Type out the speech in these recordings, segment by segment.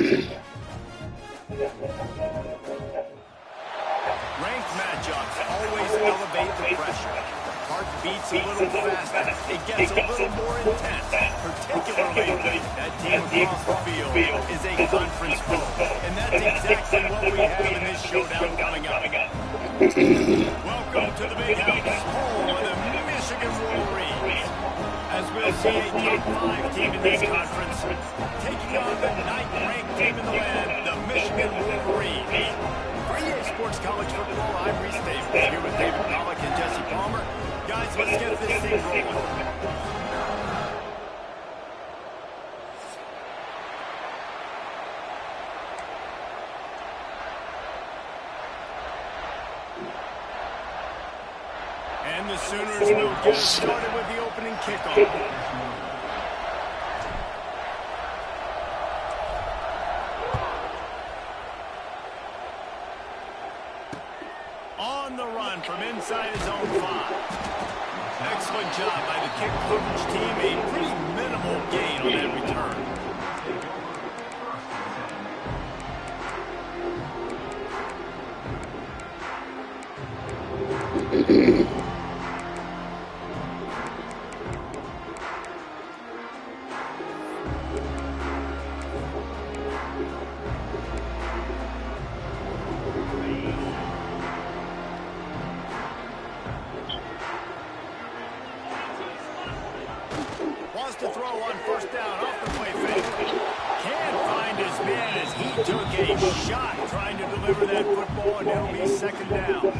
Ranked matchups always elevate the pressure. Heart beats a little faster. It gets a little more intense. Particularly, that team across the field is a conference foe. And that's exactly what we have in this showdown coming up. Welcome to the Big House, home of the Michigan Wolverines. As we'll see a top 5 team in this conference, taking on the 9th-ranked team in the land, the Michigan Wolverines. For EA Sports College Football, I'm Reese Davis, here with David Pollack and Jesse Palmer. Guys, let's get this thing rolling. And the Sooners will get started with the opening kickoff. On the run from inside his own 5. Excellent job by the kick coverage team. A pretty minimal gain on that return. To throw on first down off the play fake. Can't find his man as he took a shot trying to deliver that football, and it'll be second down.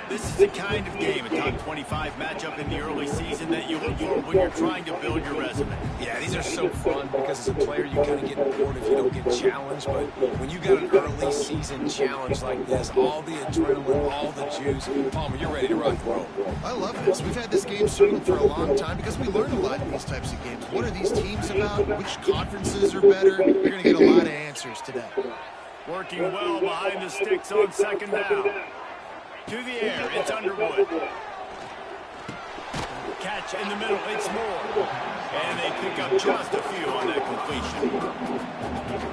This is the kind of game, a top 25 matchup in the early season, that you look for when you're trying to build your resume. Yeah, these are so fun because as a player you kind of get bored if you don't get challenged, but when you got an early season challenge like this, all the adrenaline, all the juice, Palmer, you're ready to rock and roll. I love this. We've had this game circled for a long time because we learn a lot in these types of games. What are these teams about? Which conferences are better? You're going to get a lot of answers today. Working well behind the sticks on second down. To the air, it's Underwood. Catch in the middle, it's Moore. And they pick up just a few on that completion.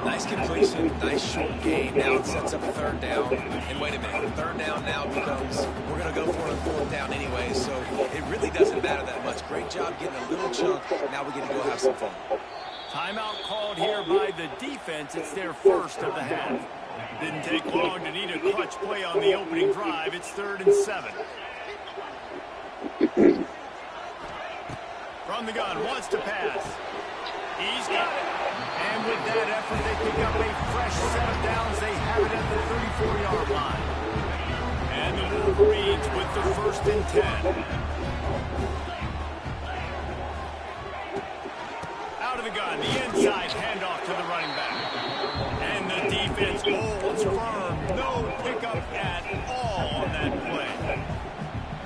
Nice completion, nice short gain. Now it sets up third down. And wait a minute, third down now becomes, we're going to go for it on fourth down anyway, so it really doesn't matter that much. Great job getting a little chunk. Now we get to go have some fun. Timeout called here by the defense. It's their first of the half. Didn't take long to need a clutch play on the opening drive. It's 3rd and 7. From the gun, wants to pass. He's got it. And with that effort, they pick up a fresh set of downs. They have it at the 34-yard line. And the Wolverines with the 1st and 10. Out of the gun, the inside handoff to the running back. And the defense holds firm. No pickup at all on that play.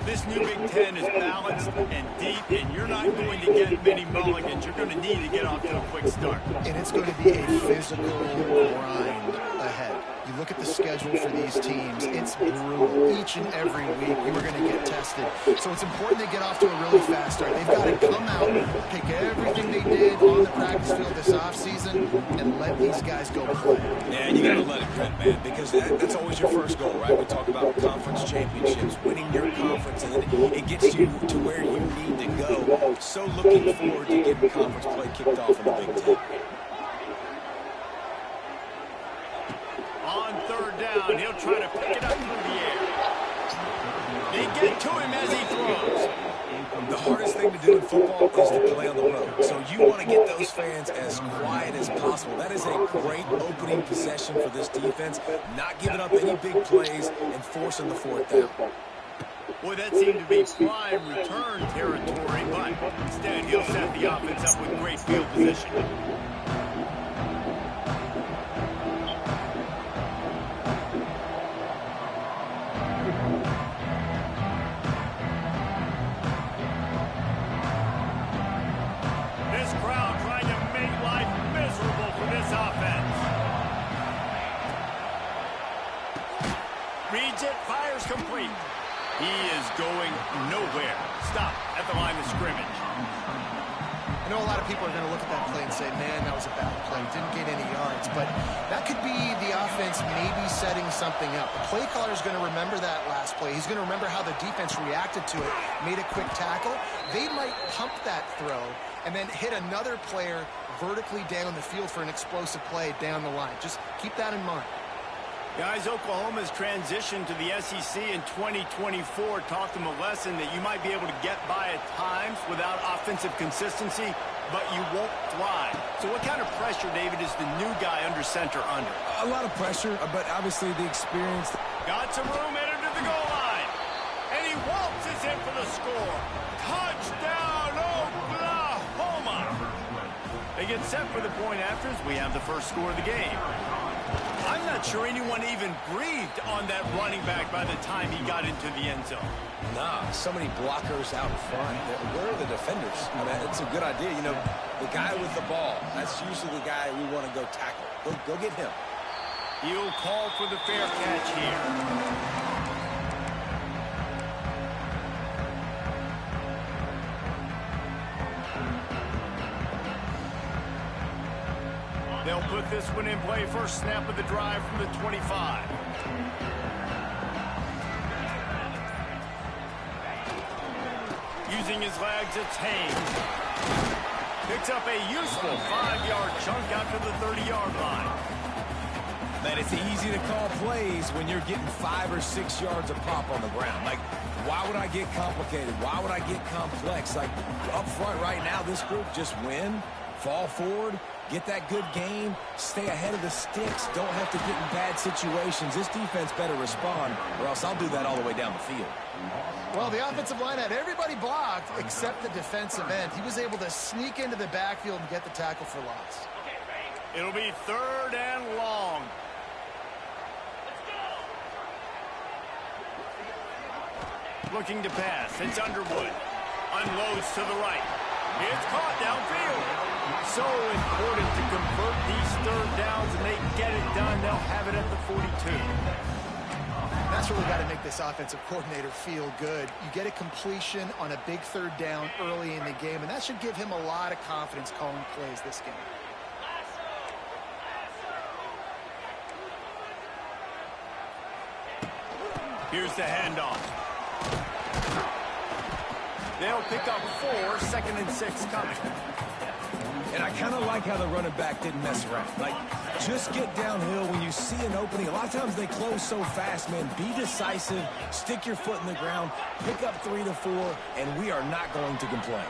This new Big Ten is balanced and deep, and you're not going to get many mulligans. You're going to need to get off to a quick start. And it's going to be a physical grind ahead. You look at the schedule for these teams, it's brutal. Each and every week, you are going to get tested. So it's important they get off to a really fast start. They've got to come out, take everything they did on the practice field this offseason, and let these guys go play. Yeah, you got to let it rip, man, because that's always your first goal, right? We talk about conference championships, winning your conference, and then it gets you to where you need to go. So looking forward to getting conference play kicked off in the Big Ten. On 3rd down, he'll try to pick it up through the air. They get to him as he throws. The hardest thing to do in football is to play on the road. So you want to get those fans as quiet as possible. That is a great opening possession for this defense. Not giving up any big plays and forcing the 4th down. Boy, that seemed to be prime return territory, but instead he'll set the offense up with great field position. This crowd trying to make life miserable for this offense. Reads it, fires complete. He is going nowhere. Stop at the line of scrimmage. I know a lot of people are going to look at that play and say, man, that was a bad play. Didn't get any yards. But that could be the offense maybe setting something up. The play caller is going to remember that last play. He's going to remember how the defense reacted to it, made a quick tackle. They might pump that throw and then hit another player vertically down the field for an explosive play down the line. Just keep that in mind. Guys, Oklahoma's transition to the SEC in 2024 taught them a lesson that you might be able to get by at times without offensive consistency, but you won't thrive. So what kind of pressure, David, is the new guy under center under? A lot of pressure, but obviously the experience. Got some room headed to the goal line. And he waltzes in for the score. Touchdown, Oklahoma! They get set for the point after as we have the first score of the game. I'm not sure anyone even breathed on that running back by the time he got into the end zone. Nah, so many blockers out in front. Where are the defenders? I mean, it's a good idea. You know, the guy with the ball, that's usually the guy we want to go tackle. Go get him. He'll call for the fair catch here. They'll put this one in play. First snap of the drive from the 25. Using his legs, it's Haynes. Picks up a useful 5-yard chunk out to the 30-yard line. Man, it's easy to call plays when you're getting 5 or 6 yards of pop on the ground. Like, why would I get complicated? Why would I get complex? Like, up front right now, this group just win, fall forward, get that good game, stay ahead of the sticks, don't have to get in bad situations. This defense better respond, or else I'll do that all the way down the field. Well, the offensive line had everybody blocked except the defensive end. He was able to sneak into the backfield and get the tackle for loss. It'll be 3rd and long. Looking to pass. It's Underwood. Unloads to the right. It's caught downfield. So important to convert these 3rd downs, and they get it done. They'll have it at the 42. That's really got to make this offensive coordinator feel good. You get a completion on a big 3rd down early in the game, and that should give him a lot of confidence calling plays this game. Here's the handoff. They'll pick up 4, 2nd and 6 coming. And I kind of like how the running back didn't mess around. Like, just get downhill when you see an opening. A lot of times they close so fast, man. Be decisive, stick your foot in the ground, pick up 3 to 4, and we are not going to complain.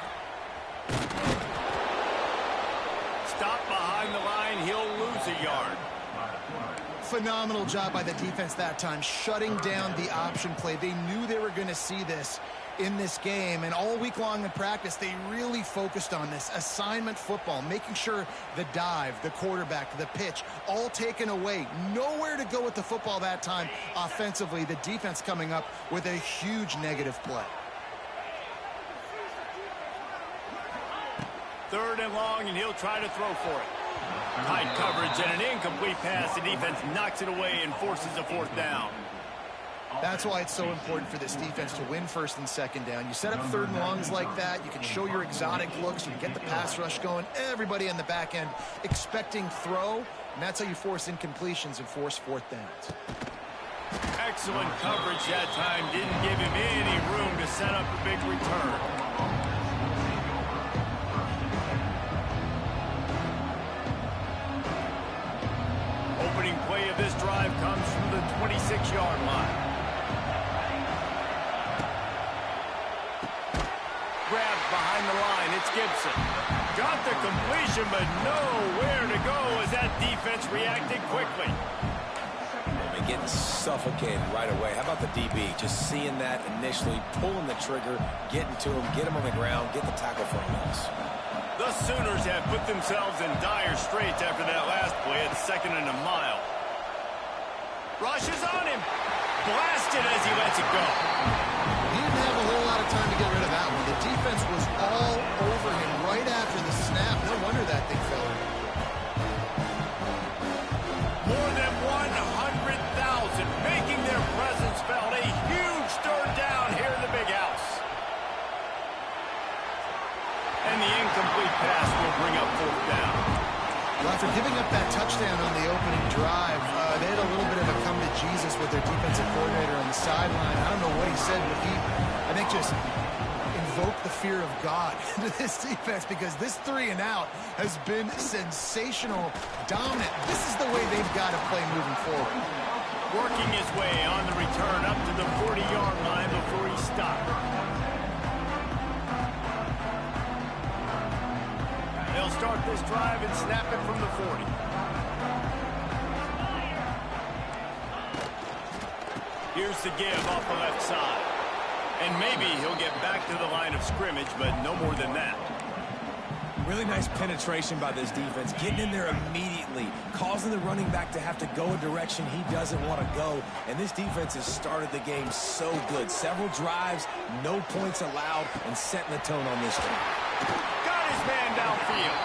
Stop behind the line. He'll lose a yard. Phenomenal job by the defense that time, shutting down the option play. They knew they were going to see this in this game, and all week long in practice, they really focused on this assignment football, making sure the dive, the quarterback, the pitch, all taken away. Nowhere to go with the football that time offensively. The defense coming up with a huge negative play. 3rd and long, and he'll try to throw for it. Tight coverage and an incomplete pass. The defense knocks it away and forces a 4th down. That's why it's so important for this defense to win 1st and 2nd down. You set up 3rd and longs like that, you can show your exotic looks, you can get the pass rush going, everybody in the back end expecting throw, and that's how you force incompletions and force 4th downs. Excellent coverage that time. Didn't give him any room to set up a big return. Opening play of this drive comes from the 26-yard line. Grabbed behind the line. It's Gibson. Got the completion, but nowhere to go as that defense reacted quickly. They're getting suffocated right away. How about the DB? Just seeing that initially, pulling the trigger, getting to him, get him on the ground, get the tackle for him else. The Sooners have put themselves in dire straits after that last play at 2nd and a mile. Rushes on him. Blasted as he lets it go. He didn't have a whole lot of time to get rid of that one. The defense was all over him right after the snap. No wonder that thing fell. More than 100,000 making their presence felt. A huge 3rd down here in the big house. And the incomplete pass with their defensive coordinator on the sideline. I don't know what he said, but he, I think, just invoked the fear of God into this defense, because this 3-and-out has been sensational, dominant. This is the way they've got to play moving forward. Working his way on the return up to the 40-yard line before he stopped. They'll start this drive and snap it from the 40. Here's the give off the left side. And maybe he'll get back to the line of scrimmage, but no more than that. Really nice penetration by this defense, getting in there immediately, causing the running back to have to go a direction he doesn't want to go. And this defense has started the game so good. Several drives, no points allowed, and setting the tone on this one. Got his man downfield.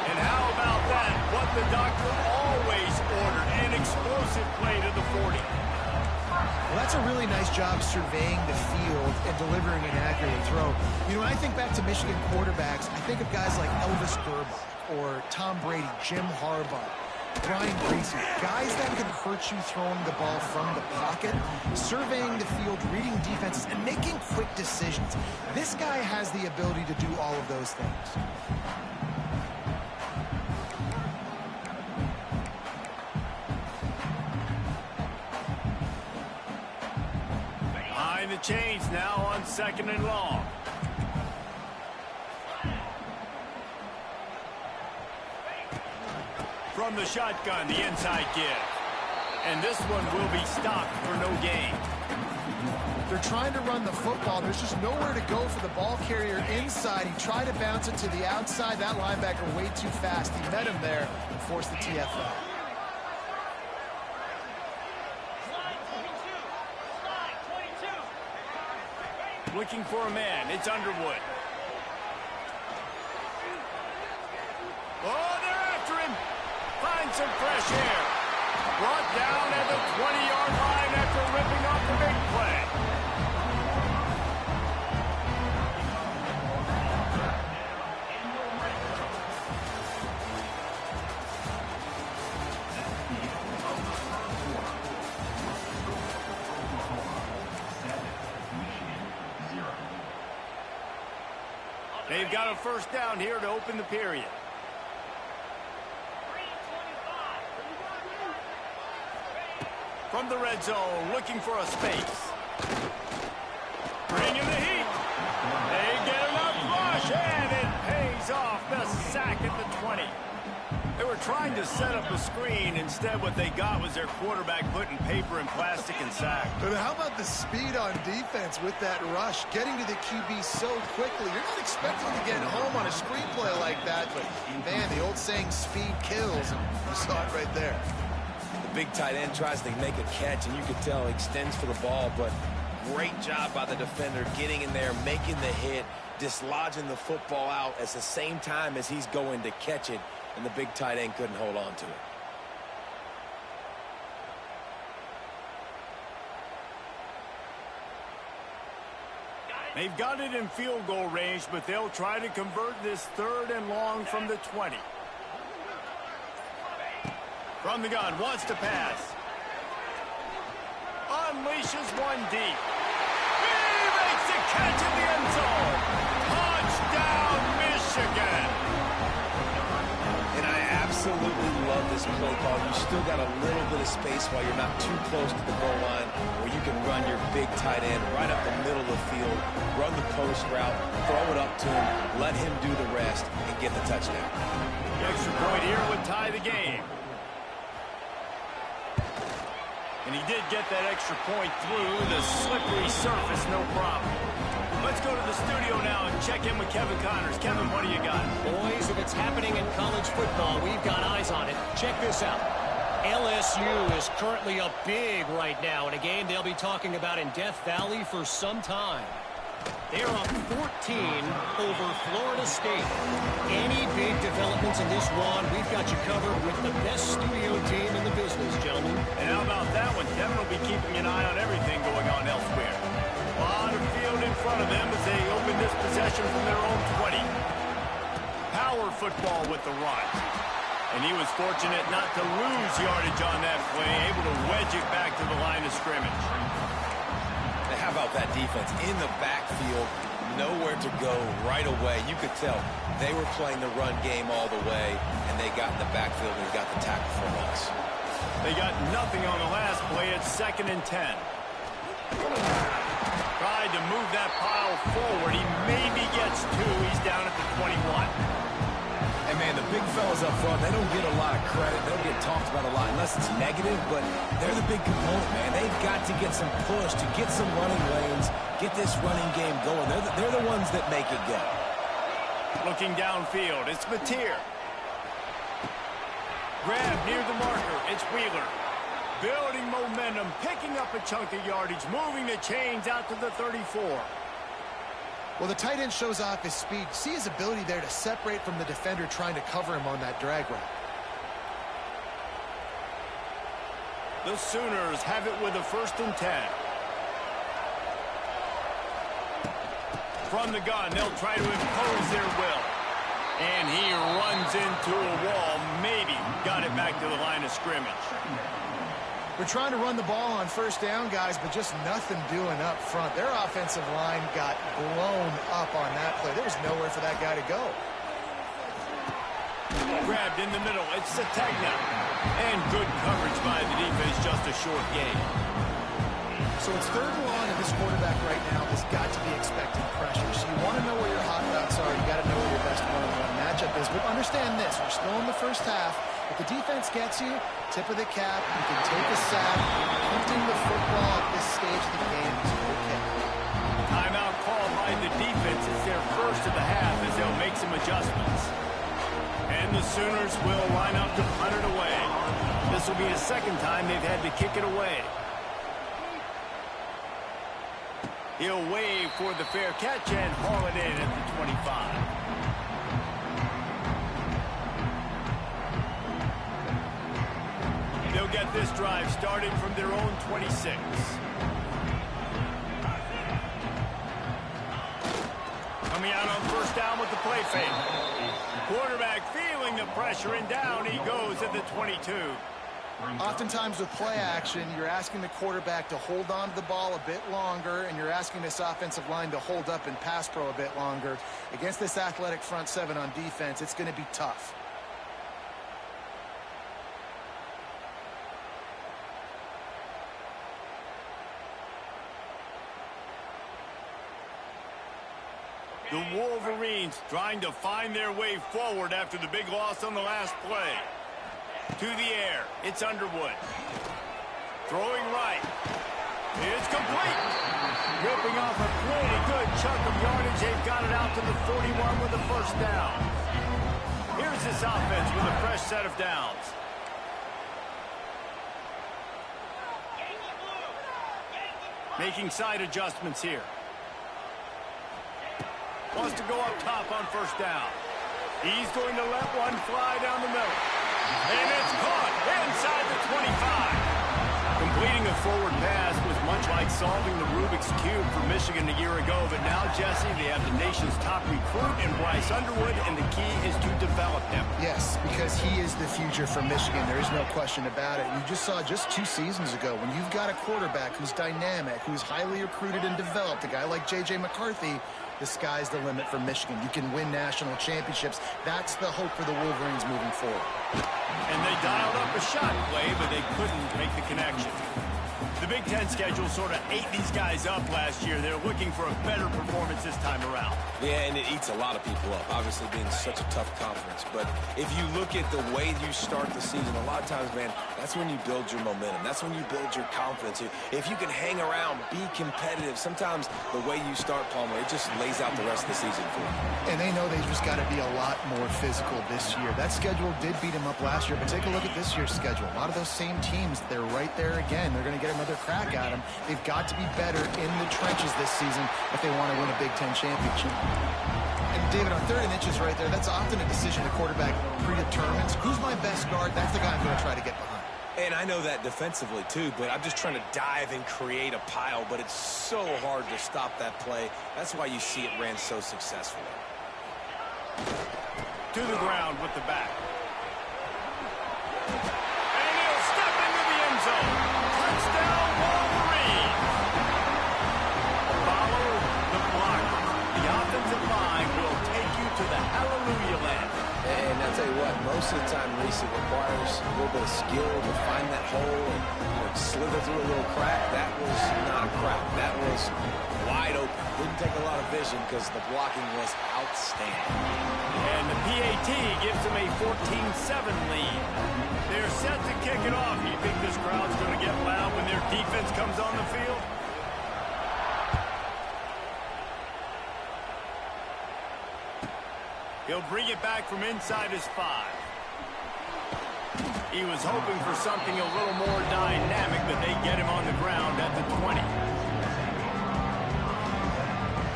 And how about that? What the doctor always ordered, an explosive play to the 40. Well, that's a really nice job surveying the field and delivering an accurate throw. You know, when I think back to Michigan quarterbacks, I think of guys like Elvis Grbac or Tom Brady, Jim Harbaugh, Brian Griese, guys that can hurt you throwing the ball from the pocket, surveying the field, reading defenses, and making quick decisions. This guy has the ability to do all of those things. The chains now on 2nd and long. From the shotgun, the inside give. And this one will be stopped for no gain. They're trying to run the football. There's just nowhere to go for the ball carrier inside. He tried to bounce it to the outside. That linebacker way too fast. He met him there and forced the TFL. Looking for a man. It's Underwood. Oh, they're after him. Find some fresh air. Brought down at the 20-yard line after ripping off the big play. They've got a first down here to open the period. From the red zone, looking for a space. Bringing the heat. They get enough rush, and it pays off. The sack at the 20. They were trying to set up a screen. Instead, what they got was their quarterback putting paper and plastic and sack. But how about the speed on defense with that rush? Getting to the QB so quickly. You're not expecting to get home on a screenplay like that, but, man, the old saying, speed kills, and you saw it right there. The big tight end tries to make a catch, and you can tell he extends for the ball, but great job by the defender getting in there, making the hit, dislodging the football out at the same time as he's going to catch it, and the big tight end couldn't hold on to it. They've got it in field goal range, but they'll try to convert this 3rd and long from the 20. From the gun, wants to pass. Unleashes one deep. He makes the catch in the end zone. Touchdown, Michigan. And I absolutely love this play call. You still got a little bit of space while you're not too close to the goal line, where you can run your big tight end right up the middle of the field, run the post route, throw it up to him, let him do the rest, and get the touchdown. The extra point here would tie the game. And he did get that extra point through the slippery surface, no problem. Let's go to the studio now and check in with Kevin Connors. Kevin, what do you got? Boys, if it's happening in college football, we've got eyes on it. Check this out. LSU is currently up big right now in a game they'll be talking about in Death Valley for some time. They're up 14 over Florida State. Any big developments in this one, we've got you covered with the best studio team in the business, gentlemen. And how about that one? Kevin will be keeping an eye on everything going on elsewhere. A lot of field in front of them as they open this possession from their own 20. Power football with the run. And he was fortunate not to lose yardage on that play, able to wedge it back to the line of defense in the backfield, nowhere to go right away. You could tell they were playing the run game all the way, and they got in the backfield and got the tackle for a loss. They got nothing on the last play. It's 2nd and 10. Tried to move that pile forward. He maybe gets 2. He's down at the 21. And, man, the big fellas up front, they don't get a lot of credit. They don't get talked about a lot unless it's negative, but they're the big component, man. They've got to get some push, to get some running lanes, get this running game going. They're the ones that make it go. Looking downfield, it's Mateer. Grab near the marker, it's Wheeler. Building momentum, picking up a chunk of yardage, moving the chains out to the 34. Well, the tight end shows off his speed. See his ability there to separate from the defender trying to cover him on that drag route. The Sooners have it with a 1st and 10. From the gun, they'll try to impose their will. And he runs into a wall, maybe got it back to the line of scrimmage. We're trying to run the ball on 1st down, guys, but just nothing doing up front. Their offensive line got blown up on that play. There was nowhere for that guy to go. Grabbed in the middle, it's Sategna. And good coverage by the defense, just a short gain. So it's 3rd and long, and this quarterback right now has got to be expecting pressure. So you want to know where your hot routes are. You got to know where your best one-on-one matchup is. But understand this, we're still in the first half. If the defense gets you, tip of the cap, you can take a sack. Punting the football at this stage of the game is okay. Timeout called by the defense. It's their first of the half as they'll make some adjustments. And the Sooners will line up to punt it away. This will be the 2nd time they've had to kick it away. He'll wave for the fair catch and haul it in at the 25. They'll get this drive started from their own 26. Coming out on 1st down with the play fake. Quarterback feeling the pressure, and down he goes at the 22. Oftentimes with play action, you're asking the quarterback to hold on to the ball a bit longer, and you're asking this offensive line to hold up in pass pro a bit longer. Against this athletic front 7 on defense, it's going to be tough. The Wolverines trying to find their way forward after the big loss on the last play. To the air, it's Underwood. Throwing right. It's complete. Ripping off a pretty good chunk of yardage. They've got it out to the 41 with a 1st down. Here's this offense with a fresh set of downs. Making side adjustments here. Wants to go up top on 1st down. He's going to let one fly down the middle. And it's caught inside the 25. Completing a forward pass was much like solving the Rubik's Cube for Michigan a year ago. But now, Jesse, they have the nation's top recruit in Bryce Underwood, and the key is to develop him. Yes, because he is the future for Michigan. There is no question about it. You just saw just 2 seasons ago when you've got a quarterback who's dynamic, who's highly recruited and developed, a guy like J.J. McCarthy, the sky's the limit for Michigan. You can win national championships. That's the hope for the Wolverines moving forward. And they dialed up a shot play, but they couldn't make the connection. The Big Ten schedule sort of ate these guys up last year. They're looking for a better performance this time around. Yeah, and it eats a lot of people up, obviously being such a tough conference. But if you look at the way you start the season, a lot of times, man, that's when you build your momentum. That's when you build your confidence. If you can hang around, be competitive, sometimes the way you start, Palmer, it just lays out the rest of the season for them. And they know they just got to be a lot more physical this year. That schedule did beat them up last year, but take a look at this year's schedule. A lot of those same teams, they're right there again. They're going to get another crack at them. They've got to be better in the trenches this season if they want to win a Big Ten championship. And David, on 3rd and inches right there, that's often a decision a quarterback predetermines. Who's my best guard? That's the guy I'm going to try to get behind. And I know that defensively, too, but I'm just trying to dive and create a pile, but it's so hard to stop that play. That's why you see it ran so successfully. To the ground with the back. And he'll step into the end zone. Touchdown, Wolverine. pace. It requires a little bit of skill to find that hole and slither through a little crack. That was not a crack. That was wide open. Didn't take a lot of vision because the blocking was outstanding. And the PAT gives them a 14-7 lead. They're set to kick it off. You think this crowd's going to get loud when their defense comes on the field? He'll bring it back from inside his 5. He was hoping for something a little more dynamic, but they get him on the ground at the 20.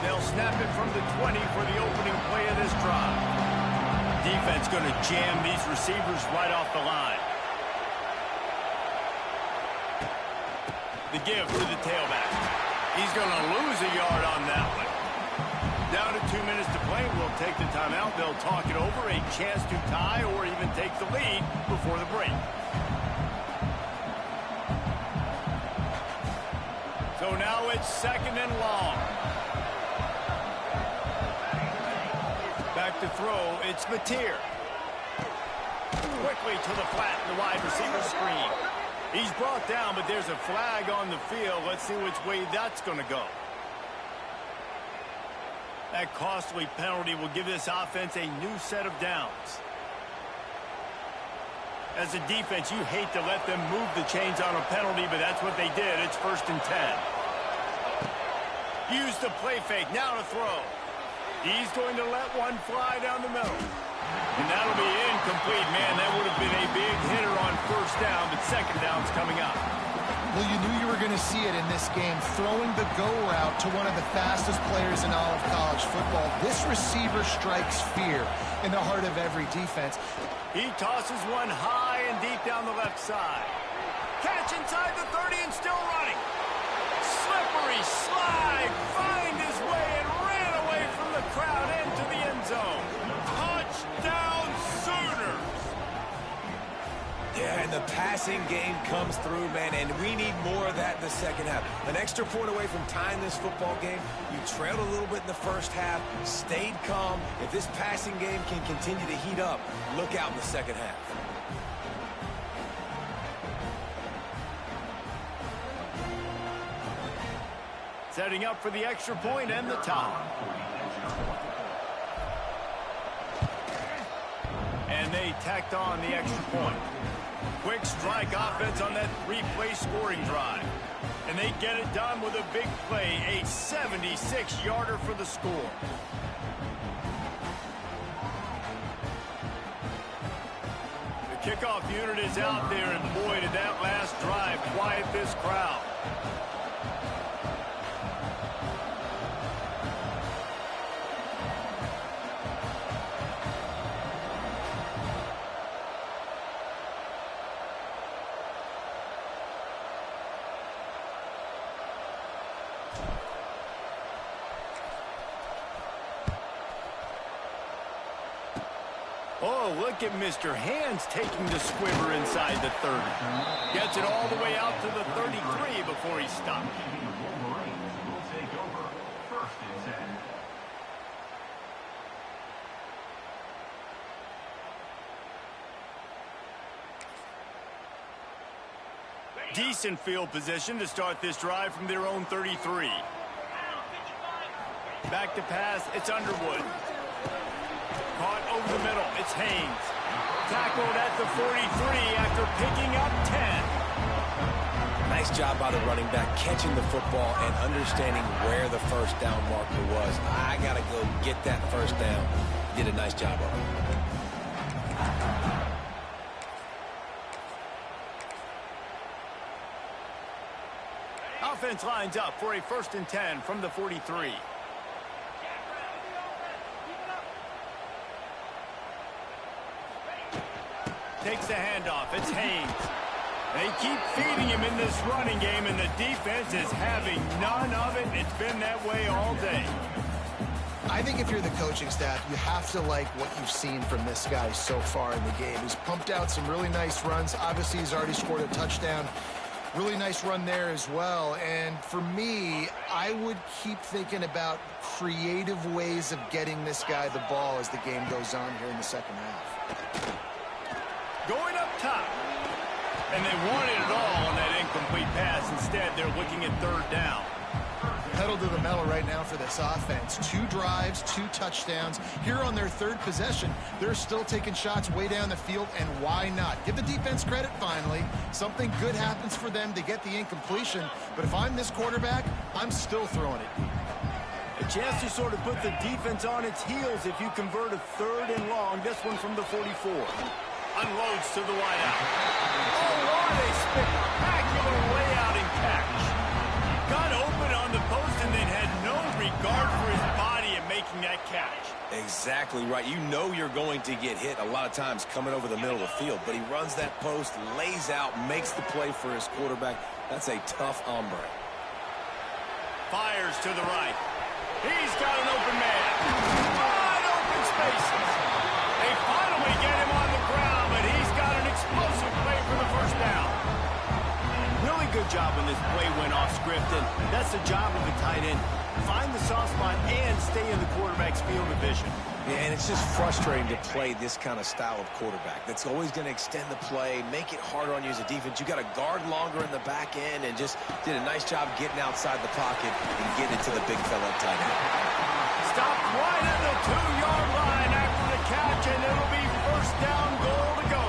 They'll snap it from the 20 for the opening play of this drive. Defense going to jam these receivers right off the line. The give to the tailback. He's going to lose a yard on that one. Down to 2 minutes to play. We'll take the timeout. They'll talk it over. A chance to tie or even take the lead before the break. So now it's 2nd and long. Back to throw. It's Mateer. Quickly to the flat. The wide receiver screen. He's brought down, but there's a flag on the field. Let's see which way that's going to go. That costly penalty will give this offense a new set of downs. As a defense, you hate to let them move the chains on a penalty, but that's what they did. It's 1st and 10. Use the play fake. Now to throw. He's going to let one fly down the middle. And that'll be incomplete. Man, that would have been a big hitter on 1st down, but 2nd down's coming up. Well, you knew you were going to see it in this game, throwing the go route to one of the fastest players in all of college football. This receiver strikes fear in the heart of every defense. He tosses one high and deep down the left side. Catch inside the 30 and still running. Slippery slide, find his way and ran away from the crowd into the end zone. Touchdown Sooners! Yeah, and the passing game comes through, man, and we need more of that in the 2nd half. An extra point away from tying this football game. You trailed a little bit in the 1st half, stayed calm. If this passing game can continue to heat up, look out in the 2nd half. Setting up for the extra point and the tie. And they tacked on the extra point. Quick strike offense on that 3-play scoring drive. And they get it done with a big play, a 76-yarder for the score. The kickoff unit is out there, and boy, did that last drive quiet this crowd. Oh, look at Mr. Hands taking the squibber inside the 30. Gets it all the way out to the 33 before he stopped. Decent field position to start this drive from their own 33. Back to pass, it's Underwood. Caught over the middle, it's Haynes. Tackled at the 43 after picking up 10. Nice job by the running back, catching the football and understanding where the 1st down marker was. I got to go get that 1st down. Did a nice job of it. Offense lines up for a 1st and 10 from the 43. Takes the handoff. It's Haynes. They keep feeding him in this running game, and the defense is having none of it. It's been that way all day. I think if you're the coaching staff, you have to like what you've seen from this guy so far in the game. He's pumped out some really nice runs. Obviously, he's already scored a touchdown. Really nice run there as well. And for me, I would keep thinking about creative ways of getting this guy the ball as the game goes on here in the 2nd half. going up top. And they wanted it all on that incomplete pass. Instead, they're looking at third down. Pedal to the metal right now for this offense. 2 drives, 2 touchdowns. Here on their third possession, they're still taking shots way down the field, and why not? Give the defense credit finally. Something good happens for them to get the incompletion, but if I'm this quarterback, I'm still throwing it. A chance to sort of put the defense on its heels if you convert a 3rd and long. This one from the 44. Unloads to the wideout. Oh, what a spectacular layout and catch. Got open on the post and then had no regard for his body in making that catch. Exactly right. You know you're going to get hit a lot of times coming over the middle of the field, but he runs that post, lays out, makes the play for his quarterback. That's a tough hombre. Fires to the right. He's got an open man. Wide open spaces. They finally get him on the ground, but he's got an explosive play for the first down. Really good job when this play went off script, and that's the job of the tight end. Find the soft spot and stay in the quarterback's field of vision. Yeah, and it's just frustrating to play this kind of style of quarterback. That's always going to extend the play, make it harder on you as a defense. You got to guard longer in the back end, and just did a nice job getting outside the pocket and getting it to the big fella tight end. Stopped right at the 2-yard line after the catch, and it'll be first down goal to go.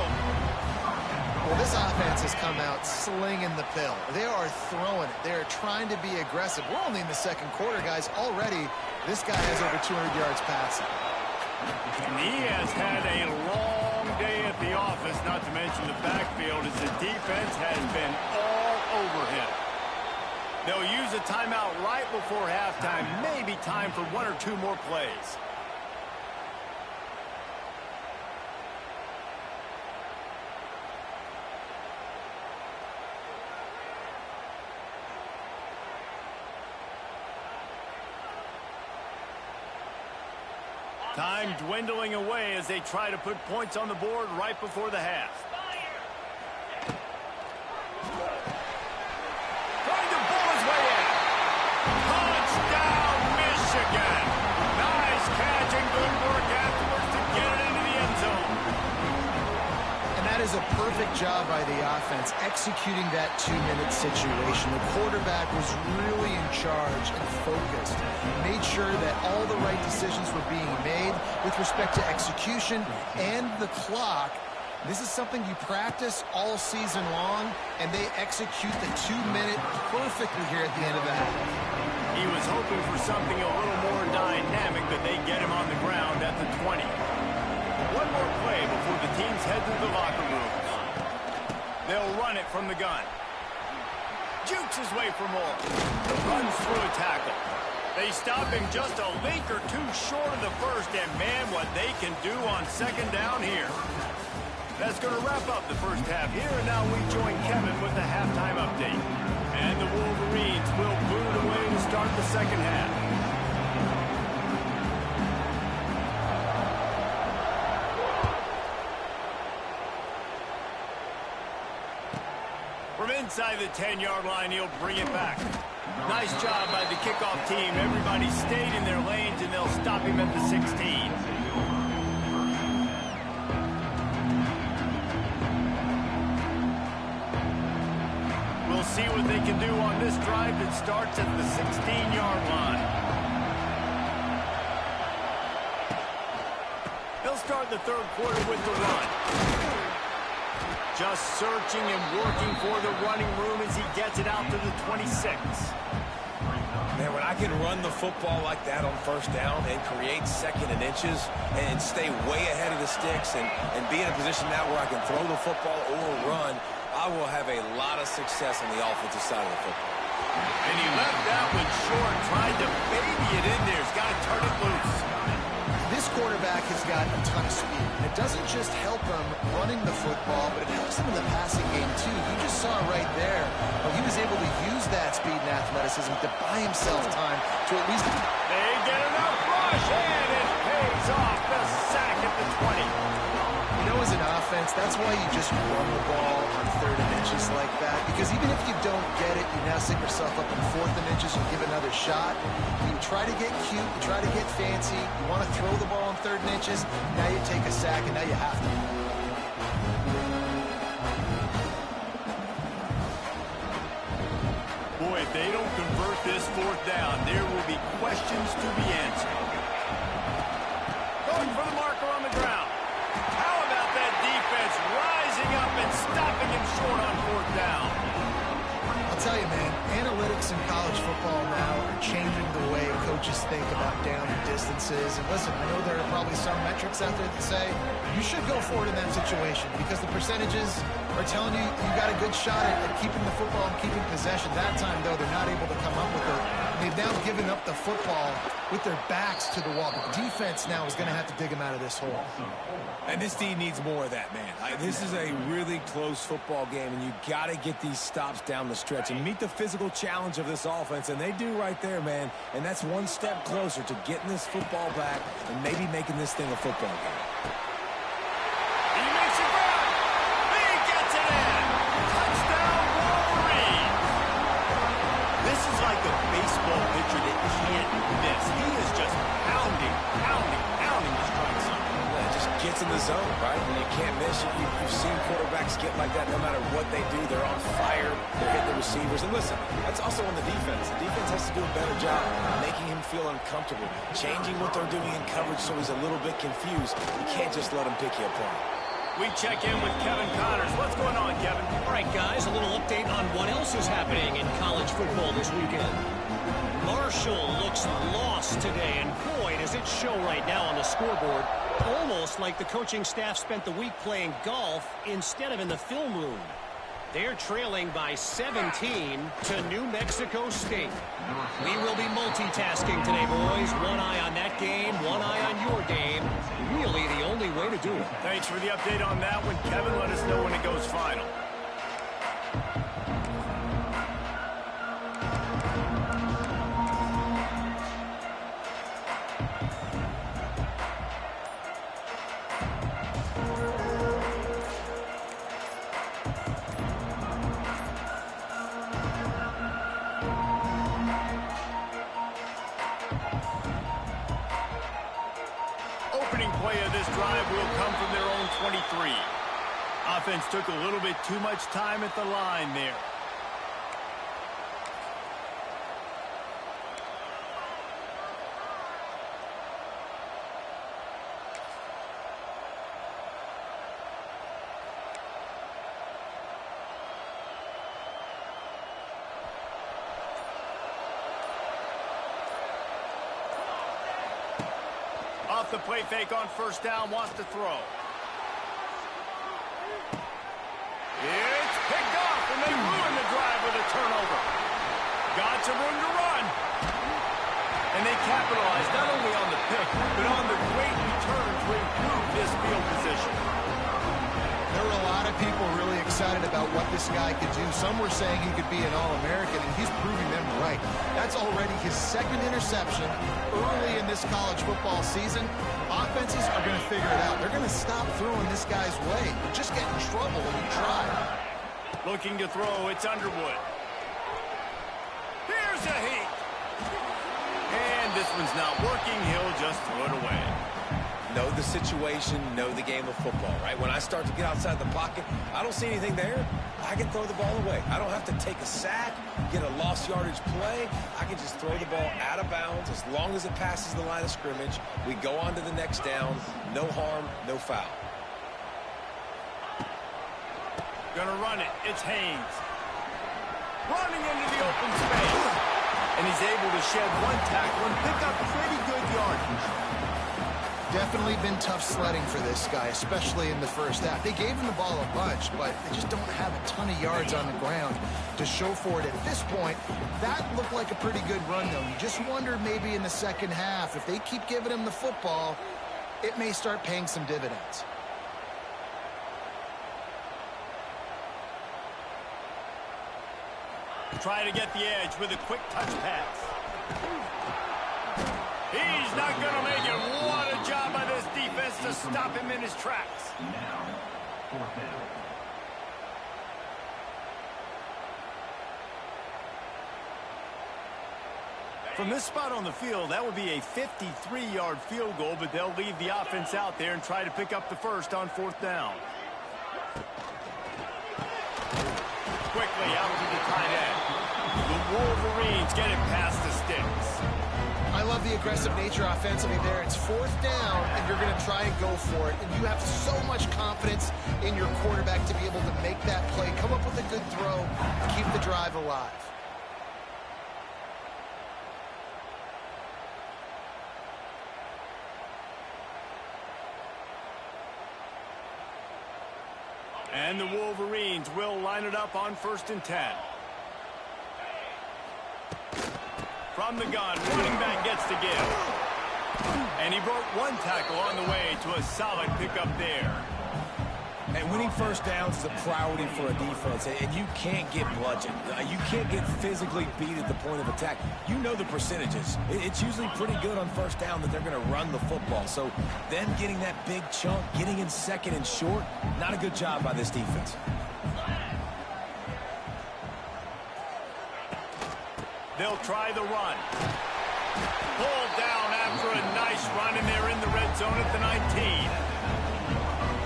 Well, this offense has come out slinging the pill. They are throwing it. They are trying to be aggressive. We're only in the second quarter, guys. Already, this guy has over 200 yards passing. And he has had a long day at the office, not to mention the backfield, as the defense has been all over him. They'll use a timeout right before halftime. Maybe time for 1 or 2 more plays. Time dwindling away as they try to put points on the board right before the half. Trying to pull his way in. Touchdown, Michigan. Nice catch and good work afterwards to get it into the end zone. And that is a perfect job by the offense, executing that 2-minute situation. The quarterback was really in charge and focused. Made sure that all the right decisions were being made with respect to execution and the clock. This is something you practice all season long, and they execute the 2-minute perfectly here at the end of that. He was hoping for something a little more dynamic, but they get him on the ground at the 20. One more play before the teams head to the locker rooms. They'll run it from the gun. Jukes his way for more. Runs through a tackle. They stop him just a link or 2 short of the first, and man, what they can do on second down here. That's going to wrap up the first half here, and now we join Kevin with the halftime update. And the Wolverines will boot away to start the second half. From inside the 10-yard line, he'll bring it back. Nice job by the kickoff team. Everybody stayed in their lanes, and they'll stop him at the 16. We'll see what they can do on this drive that starts at the 16-yard line. They'll start the third quarter with the run. Just searching and working for the running room as he gets it out to the 26. Man, when I can run the football like that on first down and create second and inches and stay way ahead of the sticks and be in a position now where I can throw the football or run, I will have a lot of success on the offensive side of the football. And he left that one short, tried to baby it in there. He's got to turn it loose. This quarterback has got a ton of speed. It doesn't just help him running the football, but it helps him in the passing game, too. You just saw right there how he was able to use that speed and athleticism to buy himself time to at least... They get enough rush, and it pays off. The sack at the 20. You know, as an offense, that's why you just run the ball on third and inches like that, because even if you don't get it, you now set yourself up in fourth and inches and give another shot. You try to get cute, you try to get fancy, you want to throw the ball on third and inches, now you take a sack, and now you have to. they don't convert this fourth down, there will be questions to be answered. Going for the marker on the ground. How about that defense rising up and stopping him short on fourth down? I'll tell you, man, analytics in college football now are changing the way coaches think about down and distances. And listen, I know there are probably some metrics out there that say you should go for it in that situation because the percentages are telling you you got a good shot at keeping the football and keeping possession. That time, though, they're not able to come up with it. They've now given up the football with their backs to the wall. The defense now is going to have to dig them out of this hole. And this team needs more of that, man. This is a really close football game, and you got to get these stops down the stretch and meet the physical challenge of this offense, and they do right there, man. And that's one step closer to getting this football back and maybe making this thing a football game. He makes it run. He gets it in. Touchdown, Wolverine. This is like a baseball pitcher that can't miss. He is just pounding the strike zone. Yeah, it just gets in the zone, right? When you can't miss, you've seen quarterbacks get like that no matter what they do. They're on fire. They're hitting the receivers. And listen, that's also on the defense. The defense has to do a better job making him feel uncomfortable, changing what they're doing in coverage so he's a little bit confused. You can't just let him pick you apart. We check in with Kevin Connors. What's going on, Kevin? All right, guys, a little update on what else is happening in college football this weekend. Marshall looks lost today, and boy, does it show right now on the scoreboard. Almost like the coaching staff spent the week playing golf instead of in the film room. They're trailing by 17 to New Mexico State. We will be multitasking today, boys. One eye on that game, one eye on your game. Really the only way to do it. Thanks for the update on that one, Kevin. Let us know when it goes final. Opening play of this drive will come from their own 23. Offense took a little bit too much time at the line there. Off the play fake on first down, wants to throw. It's picked off, and they ruin the drive with a turnover. Got some room to run. And they capitalize not only on the pick, but on the great return to improve this field position. There were a lot of people really excited about what this guy could do. Some were saying he could be an All-American, and he's proving them right. That's already his second interception early in this college football season. Offenses are going to figure it out. They're going to stop throwing this guy's way. You just get in trouble when you try. Looking to throw, it's Underwood. Here's a heat. And this one's not working. He'll just throw it away. Know the situation, know the game of football, right? When I start to get outside the pocket, I don't see anything there. I can throw the ball away. I don't have to take a sack, get a lost yardage play. I can just throw the ball out of bounds as long as it passes the line of scrimmage. We go on to the next down. No harm, no foul. Gonna run it. It's Haynes. Running into the open space. And he's able to shed one tackle and pick up pretty good yardage. Definitely been tough sledding for this guy, especially in the first half. They gave him the ball a bunch, but they just don't have a ton of yards on the ground to show for it at this point. That looked like a pretty good run, though. You just wonder maybe in the second half, if they keep giving him the football, it may start paying some dividends. Try to get the edge with a quick touch pass. He's not going to make it. What a job by this defense to stop him in his tracks. From this spot on the field, that would be a 53-yard field goal, but they'll leave the offense out there and try to pick up the first on fourth down. Quickly out to the tight end. Wolverines get it past the sticks. I love the aggressive nature offensively there. It's fourth down, and you're going to try and go for it. And you have so much confidence in your quarterback to be able to make that play, come up with a good throw, keep the drive alive. And the Wolverines will line it up on 1st and 10. From the gun, running back gets to give. And he broke one tackle on the way to a solid pickup there. And winning first downs is a priority for a defense, and you can't get bludgeoned. You can't get physically beat at the point of attack. You know the percentages. It's usually pretty good on first down that they're going to run the football. So them getting that big chunk, getting in second and short, not a good job by this defense. They'll try the run. Pulled down after a nice run, and they're in the red zone at the 19.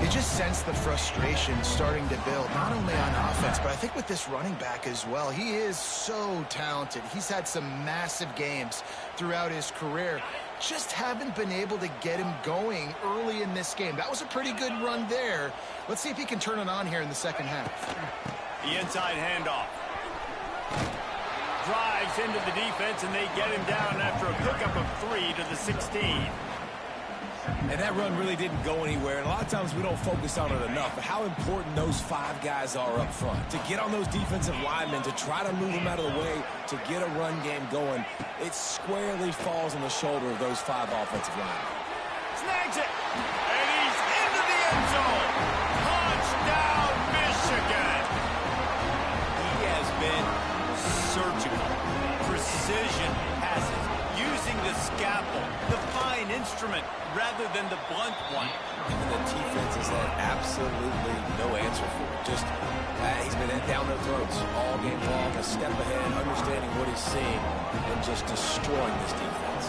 You just sense the frustration starting to build, not only on offense, but I think with this running back as well. He is so talented. He's had some massive games throughout his career. Just haven't been able to get him going early in this game. That was a pretty good run there. Let's see if he can turn it on here in the second half. The inside handoff. Drives into the defense, and they get him down after a pickup of 3 to the 16. And that run really didn't go anywhere. And a lot of times we don't focus on it enough, but how important those 5 guys are up front. To get on those defensive linemen, to try to move them out of the way, to get a run game going, it squarely falls on the shoulder of those 5 offensive linemen. Snags it, and he's into the end zone. Touchdown, Michigan. He has been surgical, precision passes, using the scalpel, the fine instrument, rather than the blunt one. And the defense has had absolutely no answer for it. Just, he's been down their throats all game long, a step ahead, understanding what he's seeing, and just destroying this defense.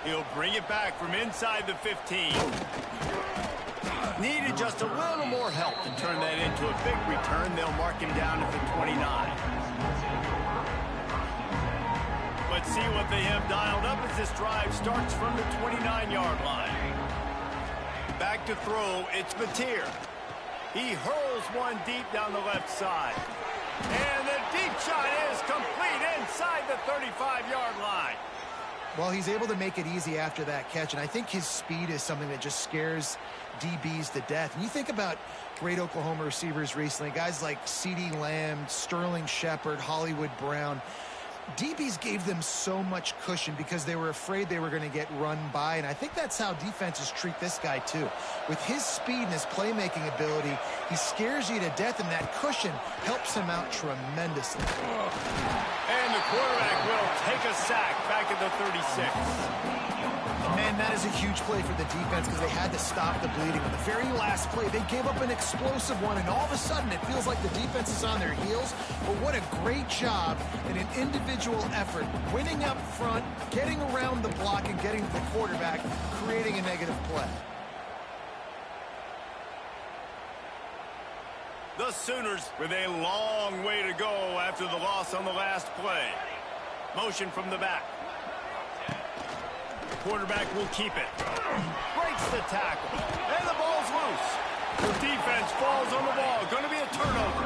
He'll bring it back from inside the 15. Needed just a little more help to turn that into a big return. They'll mark him down at the 29. Let's see what they have dialed up as this drive starts from the 29-yard line. Back to throw, it's Mateer. He hurls one deep down the left side. And the deep shot is complete inside the 35-yard line. Well, he's able to make it easy after that catch, and I think his speed is something that just scares DBs to death. And you think about great Oklahoma receivers recently, guys like CeeDee Lamb, Sterling Shepard, Hollywood Brown. DBs gave them so much cushion because they were afraid they were going to get run by, and I think that's how defenses treat this guy too. With his speed and his playmaking ability, he scares you to death, and that cushion helps him out tremendously. And the quarterback will take a sack back at the 36. Man, that is a huge play for the defense because they had to stop the bleeding. On the very last play, they gave up an explosive one, and all of a sudden it feels like the defense is on their heels. But what a great job in an individual effort, winning up front, getting around the block, and getting to the quarterback, creating a negative play. The Sooners with a long way to go after the loss on the last play. Motion from the back. Quarterback will keep it. Breaks the tackle. And the ball's loose. The defense falls on the ball. Going to be a turnover.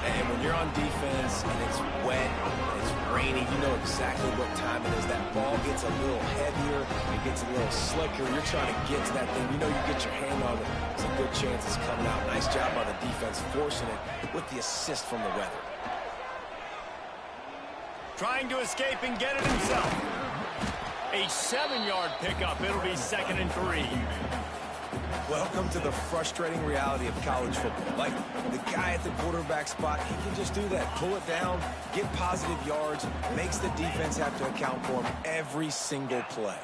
And when you're on defense and it's wet, and it's rainy, you know exactly what time it is. That ball gets a little heavier, it gets a little slicker. You're trying to get to that thing. You know you get your hand on it. There's a good chance it's coming out. Nice job by the defense forcing it with the assist from the weather. Trying to escape and get it himself. A 7-yard pickup. It'll be 2nd and 3. Welcome to the frustrating reality of college football. Like, the guy at the quarterback spot, he can just do that. Pull it down, get positive yards, makes the defense have to account for him every single play.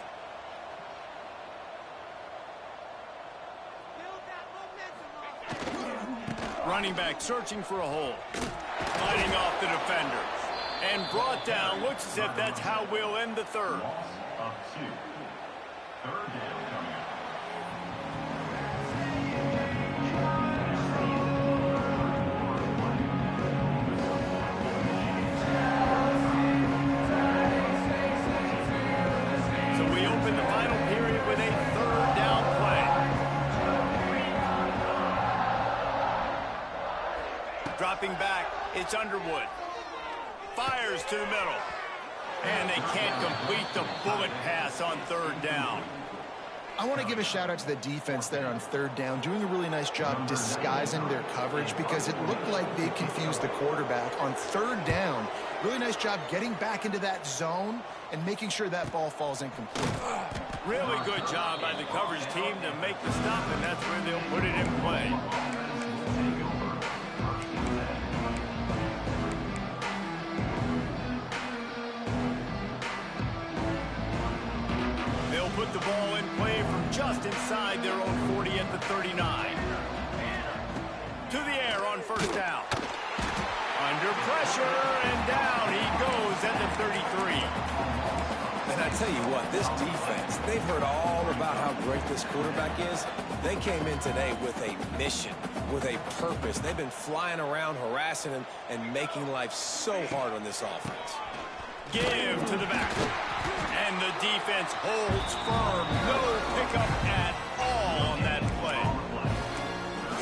Running back searching for a hole. Fighting off the defenders. And brought down. Looks as if that's how we'll end the third. Dropping back, it's Underwood. Fires to the middle. And they can't complete the bullet pass on third down. I want to give a shout out to the defense there on third down, doing a really nice job disguising their coverage because it looked like they confused the quarterback on third down. Really nice job getting back into that zone and making sure that ball falls incomplete. Really good job by the coverage team to make the stop, and that's where they'll put it in play. They'll put the ball in play from just inside their own 40 at the 39. To the air on first down. Under pressure, and down he goes at the 33. And I tell you what, this defense, they've heard all about how great this quarterback is. They came in today with a mission, with a purpose. They've been flying around, harassing him, and making life so hard on this offense. Give to the back. And the defense holds firm. No pickup at all on that play.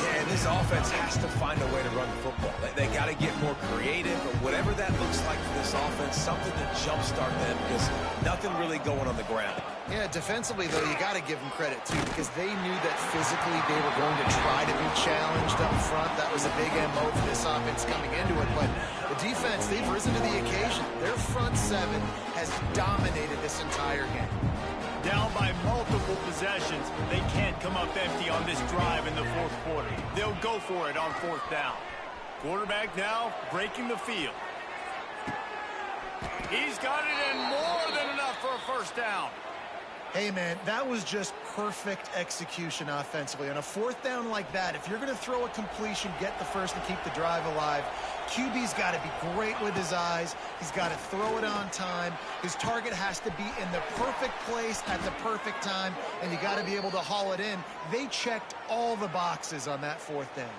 Yeah, and this offense has to find a way to run the football. They got to get more creative, but whatever that looks like for this offense, something to jumpstart them because nothing really going on the ground. Yeah, defensively, though, you got to give them credit, too, because they knew that physically they were going to try to be challenged up front. That was a big MO for this offense coming into it. But the defense, they've risen to the occasion. Their front seven has dominated this entire game. Down by multiple possessions, they can't come up empty on this drive in the fourth quarter. They'll go for it on fourth down. Quarterback now breaking the field. He's got it in more than enough for a first down. Hey, man, that was just perfect execution offensively. On a fourth down like that, if you're going to throw a completion, get the first and keep the drive alive, QB's got to be great with his eyes. He's got to throw it on time. His target has to be in the perfect place at the perfect time, and you got to be able to haul it in. They checked all the boxes on that fourth down.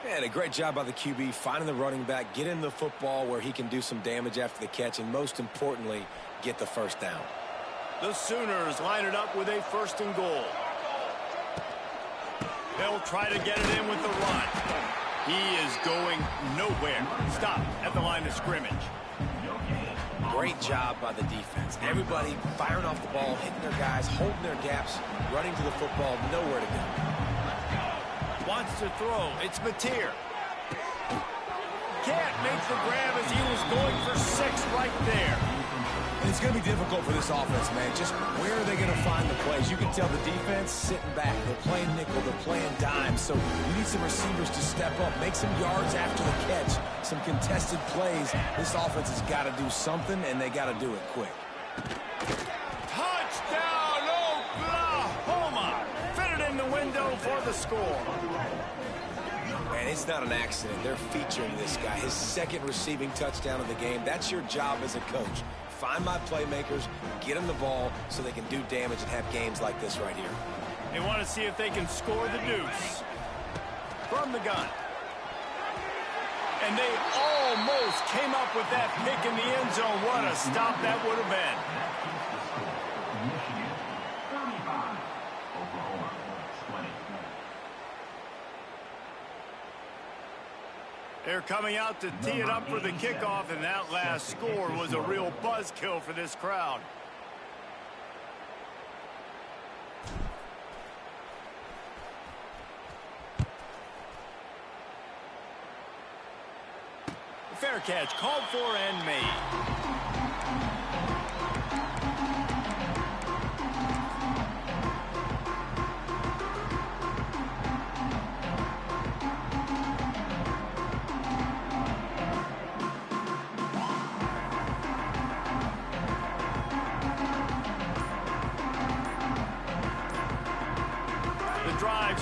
Yeah, and a great job by the QB finding the running back, get him the football where he can do some damage after the catch, and most importantly, get the first down. The Sooners line it up with a first and goal. They'll try to get it in with the run. He is going nowhere. Stop at the line of scrimmage. Great job by the defense. Everybody firing off the ball, hitting their guys, holding their gaps, running to the football, nowhere to go. Wants to throw. It's Mateer. Can't make the grab as he was going for 6 right there. And it's going to be difficult for this offense, man. Just where are they going to find the plays? You can tell the defense sitting back. They're playing nickel. They're playing dime. So you need some receivers to step up, make some yards after the catch, some contested plays. This offense has got to do something, and they got to do it quick. Touchdown, Oklahoma! Fitted in the window for the score. Man, it's not an accident. They're featuring this guy. His second receiving touchdown of the game. That's your job as a coach. Find my playmakers, get them the ball so they can do damage and have games like this right here. They want to see if they can score the deuce. From the gun. And they almost came up with that pick in the end zone. What a stop that would have been. They're coming out to tee it up for the kickoff, and that last score was a real buzzkill for this crowd. Fair catch, called for and made.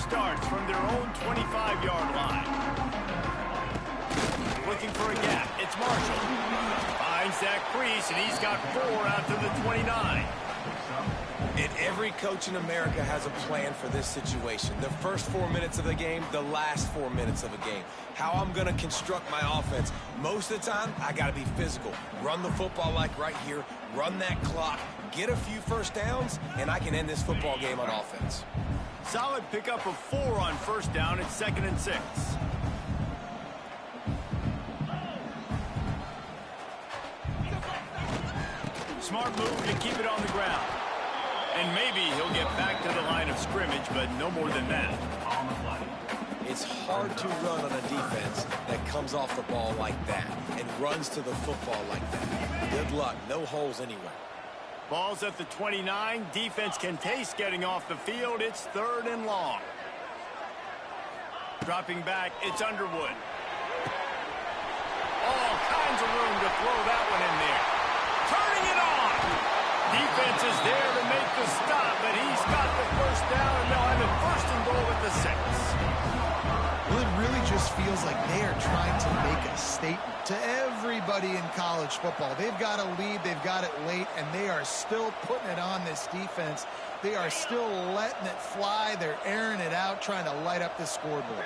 Starts from their own 25-yard line. Looking for a gap. It's Marshall. Finds that crease, and he's got 4 out to the 29. And every coach in America has a plan for this situation. The first 4 minutes of the game, the last 4 minutes of a game. How I'm going to construct my offense. Most of the time, I got to be physical. Run the football like right here. Run that clock. Get a few first downs, and I can end this football game on offense. Solid pickup of 4 on first down. It's 2nd and 6. Smart move to keep it on the ground. And maybe he'll get back to the line of scrimmage, but no more than that. It's hard to run on a defense that comes off the ball like that and runs to the football like that. Good luck. No holes anywhere. Ball's at the 29. Defense can taste getting off the field. It's 3rd and long. Dropping back, it's Underwood. All kinds of room to throw that one in there. Turning it on. Defense is there to make the stop, but he's got the first down, and they'll have it 1st and goal at the 6. Well, it really just feels like they are trying to make a statement to everybody in college football. They've got a lead, they've got it late, and they are still putting it on this defense. They are still letting it fly. They're airing it out, trying to light up the scoreboard.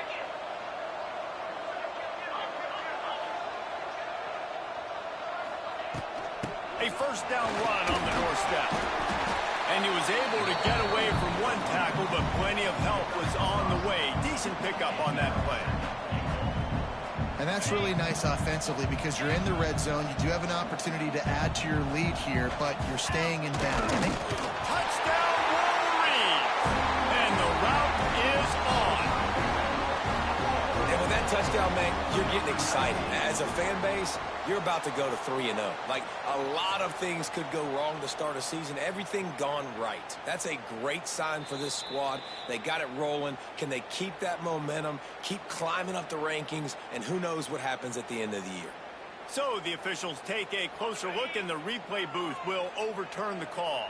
A 1st down run on the doorstep. And he was able to get away from one tackle, but plenty of help was on the way. Decent pickup on that play. And that's really nice offensively because you're in the red zone. You do have an opportunity to add to your lead here, but you're staying in bounds. Touchdown, Wolverine! And the route is on. And with that touchdown, man, you're getting excited. As a fan base, you're about to go to 3-0. Like, a lot of things could go wrong to start a season. Everything gone right. That's a great sign for this squad. They got it rolling. Can they keep that momentum, keep climbing up the rankings, and who knows what happens at the end of the year. So the officials take a closer look, and the replay booth will overturn the call.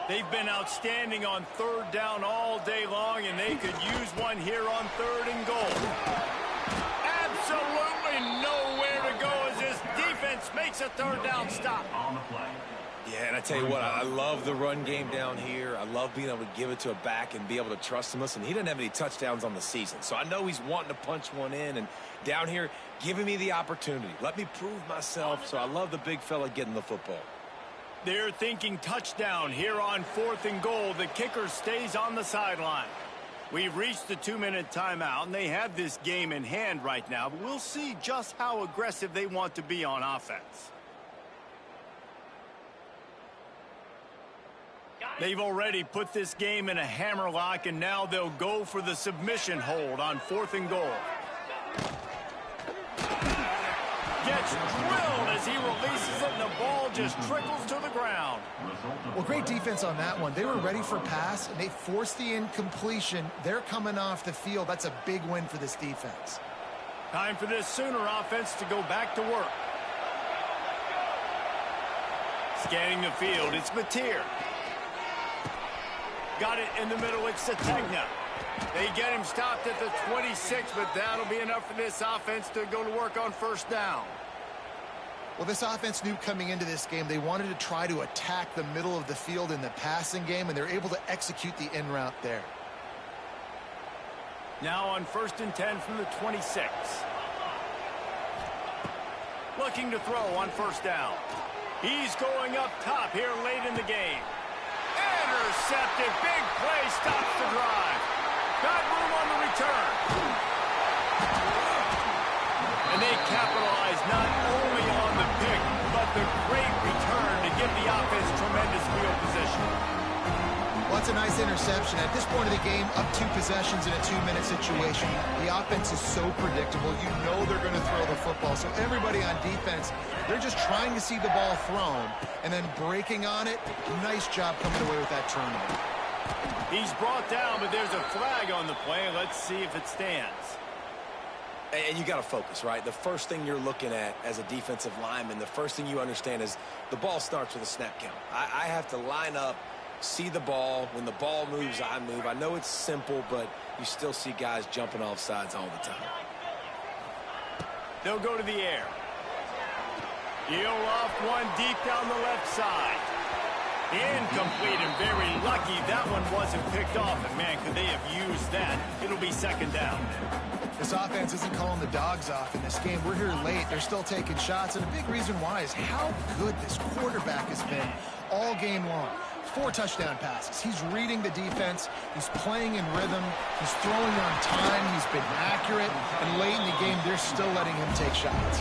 They've been outstanding on 3rd down all day long, and they could use one here on 3rd and goal. Absolutely nowhere to go as this defense makes a 3rd down stop. Yeah, and I tell you what, I love the run game down here. I love being able to give it to a back and be able to trust him. Listen, he didn't have any touchdowns on the season, so I know he's wanting to punch one in. And down here, giving me the opportunity. Let me prove myself, so I love the big fella getting the football. They're thinking touchdown here on 4th and goal. The kicker stays on the sideline. We've reached the 2-minute timeout, and they have this game in hand right now, but we'll see just how aggressive they want to be on offense. They've already put this game in a hammerlock, and now they'll go for the submission hold on 4th and goal. Gets drilled as he releases it, and the ball just trickles to the ground. Well, great defense on that one. They were ready for pass, and they forced the incompletion. They're coming off the field. That's a big win for this defense. Time for this Sooner offense to go back to work. Scanning the field, it's Mateer. Got it in the middle, it's Sategna. They get him stopped at the 26, but that'll be enough for this offense to go to work on 1st down. Well, this offense knew coming into this game they wanted to try to attack the middle of the field in the passing game, and they're able to execute the in route there. Now on 1st and 10 from the 26. Looking to throw on 1st down. He's going up top here late in the game. Intercepted. Big play stops the drive. Got room on the return. And they capitalize not only on the pick, but the great return to give the offense tremendous field position. Well, that's a nice interception. At this point of the game, up 2 possessions in a 2-minute situation, the offense is so predictable. You know they're going to throw the football. So everybody on defense, they're just trying to see the ball thrown and then breaking on it. Nice job coming away with that turnover. He's brought down, but there's a flag on the play. Let's see if it stands. And you got to focus, right? The first thing you're looking at as a defensive lineman, the first thing you understand is the ball starts with a snap count. I have to line up, see the ball. When the ball moves, I move. I know it's simple, but you still see guys jumping off sides all the time. They'll go to the air. Loft one deep down the left side. Incomplete and very lucky that one wasn't picked off. And, man, could they have used that? It'll be 2nd down. This offense isn't calling the dogs off in this game. We're here late. They're still taking shots. And a big reason why is how good this quarterback has been all game long. 4 touchdown passes. He's reading the defense. He's playing in rhythm. He's throwing on time. He's been accurate. And late in the game, they're still letting him take shots.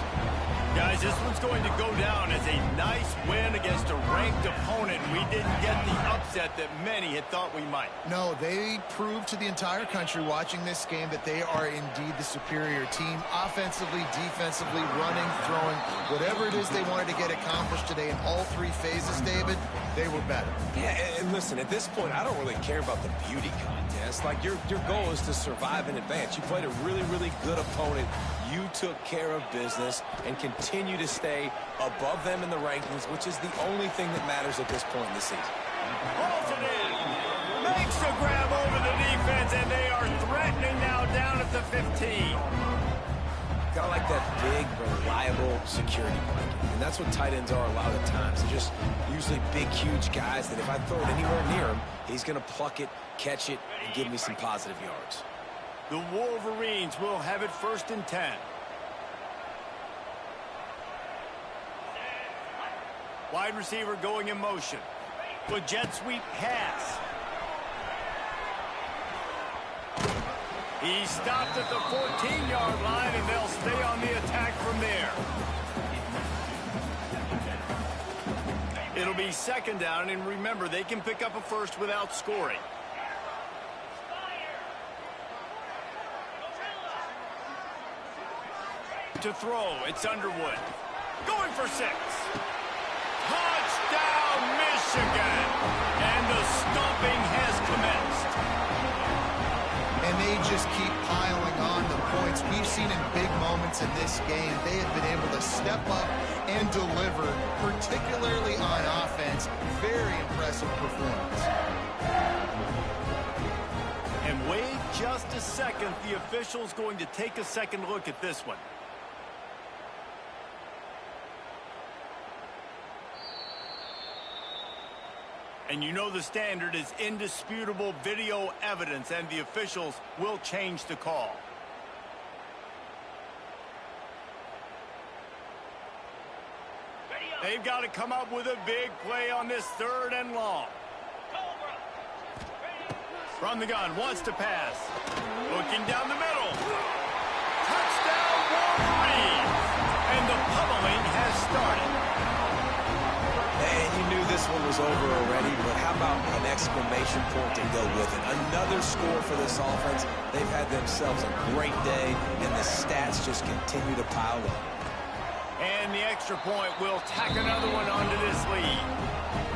Guys, this one's going to go down as a nice win against a ranked opponent. We didn't get the upset that many had thought we might. No, they proved to the entire country watching this game that they are indeed the superior team. Offensively, defensively, running, throwing, whatever it is they wanted to get accomplished today in all three phases, David, they were better. Yeah, and listen, at this point, I don't really care about the beauty contest. Like, your goal is to survive and advance. You played a really, really good opponent. You took care of business and continue to stay above them in the rankings, which is the only thing that matters at this point in the season. Hauls it in. Makes a grab over the defense, and they are threatening now down at the 15. Got like that big, reliable security blanket. And that's what tight ends are a lot of times. They're just usually big, huge guys that if I throw it anywhere near him, he's going to pluck it, catch it, and give me some positive yards. The Wolverines will have it 1st and 10. Wide receiver going in motion. The jet sweep pass. He stopped at the 14-yard line, and they'll stay on the attack from there. It'll be 2nd down, and remember, they can pick up a first without scoring. To throw, it's Underwood. Going for 6. Touchdown, Michigan! And the stomping has commenced. And they just keep piling on the points. We've seen in big moments in this game, they have been able to step up and deliver, particularly on offense. Very impressive performance. And wait just a second. The official's going to take a second look at this one. And you know the standard is indisputable video evidence, and the officials will change the call. They've got to come up with a big play on this 3rd and long. From the gun, wants to pass. Looking down the middle. Touchdown, Wolverines! And the pummeling has started. And you knew this one was over already, but how about an exclamation point to go with it? Another score for this offense. They've had themselves a great day, and the stats just continue to pile up. And the extra point will tack another one onto this lead.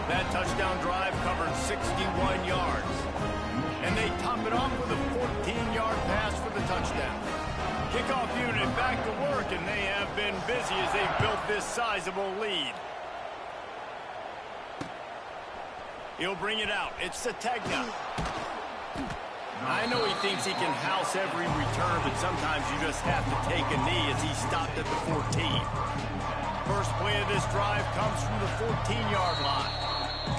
That touchdown drive covered 61 yards. And they top it off with a 14-yard pass for the touchdown. Kickoff unit back to work, and they have been busy as they've built this sizable lead. He'll bring it out. It's Sategna. I know he thinks he can house every return, but sometimes you just have to take a knee as he stopped at the 14. First play of this drive comes from the 14-yard line.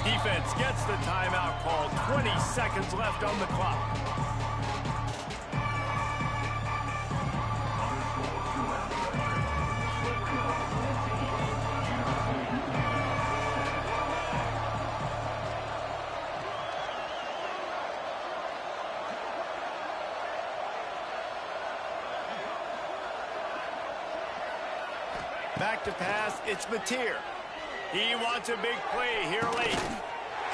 Defense gets the timeout called. 20 seconds left on the clock. Back to pass, it's Mateer. He wants a big play here late.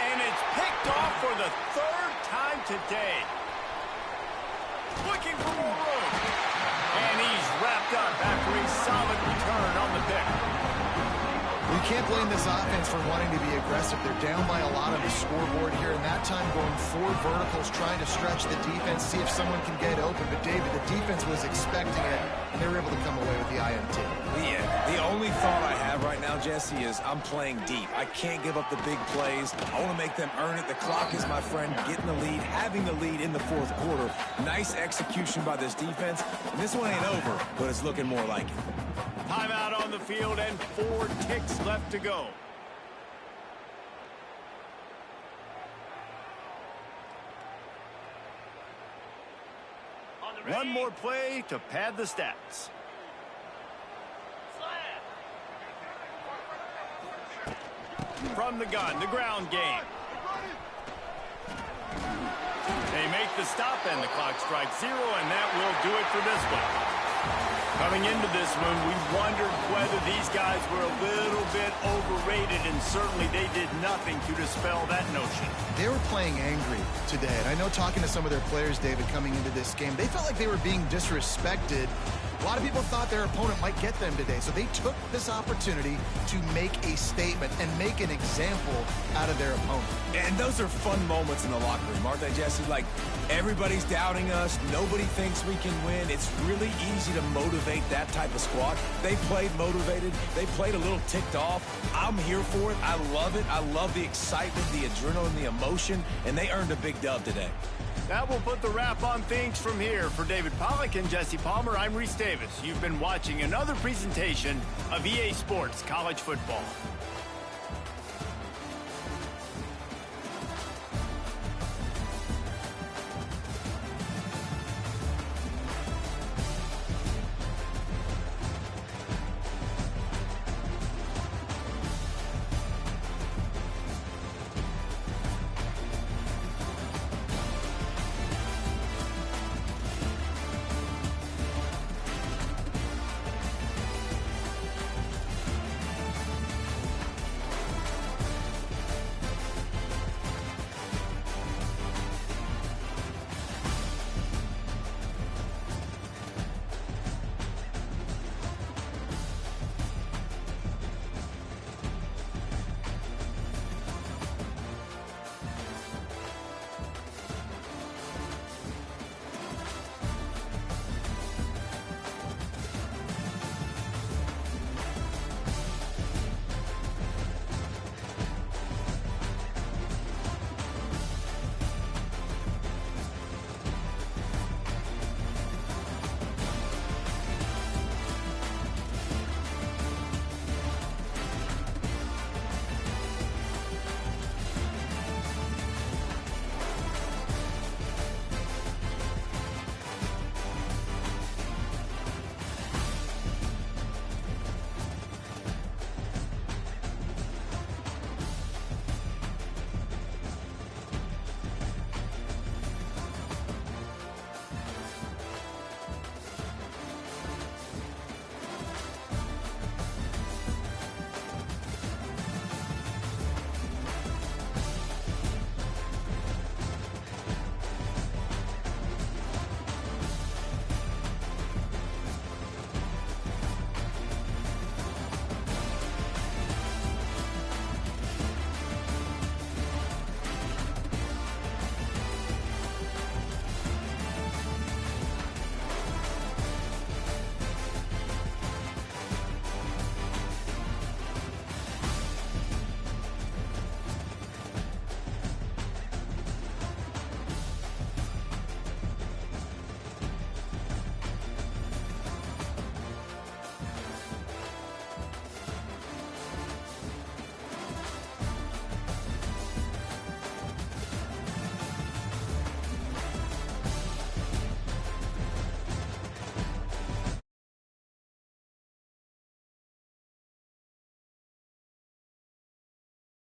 And it's picked off for the 3rd time today. Looking for more room. And he's wrapped up after a solid return on the pick. You can't blame this offense for wanting to be aggressive. They're down by a lot on the scoreboard here, and that time going 4 verticals, trying to stretch the defense, see if someone can get open. But, David, the defense was expecting it, and they were able to come away with the INT. Yeah, the only thought I have right now, Jesse, is I'm playing deep. I can't give up the big plays. I want to make them earn it. The clock is my friend. Getting the lead, having the lead in the 4th quarter. Nice execution by this defense. And this one ain't over, but it's looking more like it. Timeout on the field and 4 ticks left to go. One more play to pad the stats. From the gun, the ground game. They make the stop and the clock strikes 0, and that will do it for this one. Coming into this one, we wondered whether these guys were a little bit overrated, and certainly they did nothing to dispel that notion. They were playing angry today, and I know talking to some of their players, David, coming into this game, they felt like they were being disrespected. A lot of people thought their opponent might get them today, so they took this opportunity to make a statement and make an example out of their opponent. And those are fun moments in the locker room, aren't they, Jesse? Like, everybody's doubting us. Nobody thinks we can win. It's really easy to motivate that type of squad. They played motivated. They played a little ticked off. I'm here for it. I love it. I love the excitement, the adrenaline, the emotion, and they earned a big dub today. That will put the wrap on things from here. For David Pollack and Jesse Palmer, I'm Reese Davis. You've been watching another presentation of EA Sports College Football.